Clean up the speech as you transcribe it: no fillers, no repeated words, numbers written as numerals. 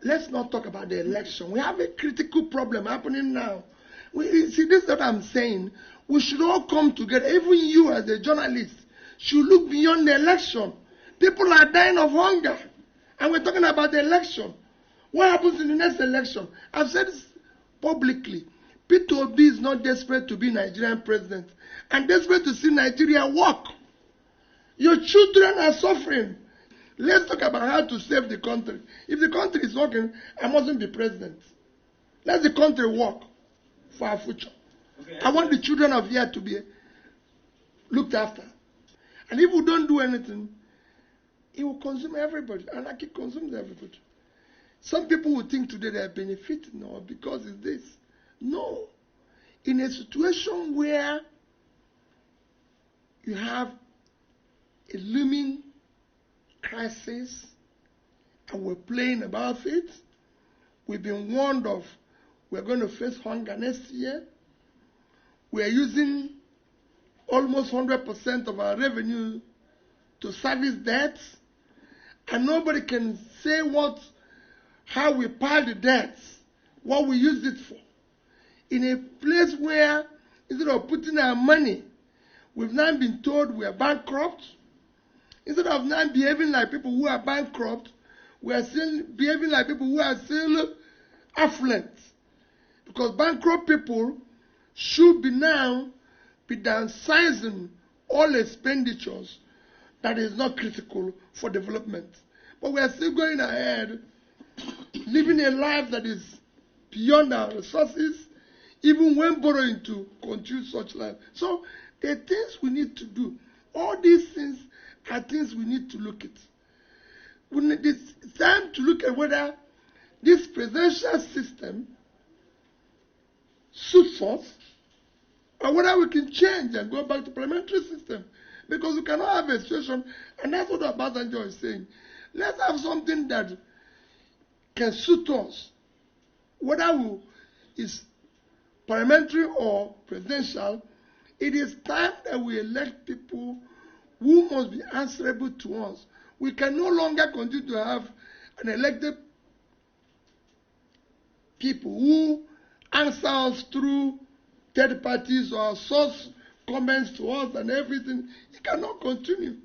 let's not talk about the election. We have a critical problem happening now. See, this is what I'm saying. We should all come together. Even you as a journalist should look beyond the election. People are dying of hunger. And we're talking about the election. What happens in the next election? I've said this publicly. Peter Obi is not desperate to be Nigerian president and desperate to see Nigeria work. Your children are suffering. Let's talk about how to save the country. If the country is working, I mustn't be president. Let the country work for our future. Okay, I want the children of here to be looked after. And if we don't do anything, it will consume everybody. Anarchy consumes everybody. Some people will think today they are benefiting or because it's this. No. In a situation where you have a looming crisis and we're playing about it, we've been warned of we're going to face hunger next year. We're using almost 100% of our revenue to service debts, and nobody can say how we pile the debts, what we use it for. In a place where, instead of putting our money, we've now been told we are bankrupt. Instead of now behaving like people who are bankrupt, we are still behaving like people who are still affluent. Because bankrupt people should be now be downsizing all expenditures that is not critical for development. But we are still going ahead, living a life that is beyond our resources, even when borrowing to continue such life. So the things we need to do, all these things are things we need to look at. It's time to look at whether this presidential system suits us, or whether we can change and go back to parliamentary system. Because we cannot have a situation, and that's what Obasanjo is saying. Let's have something that can suit us, whether it's parliamentary or presidential. It is time that we elect people who must be answerable to us. We can no longer continue to have an elected people who answer us through third parties or source comments to us and everything. It cannot continue.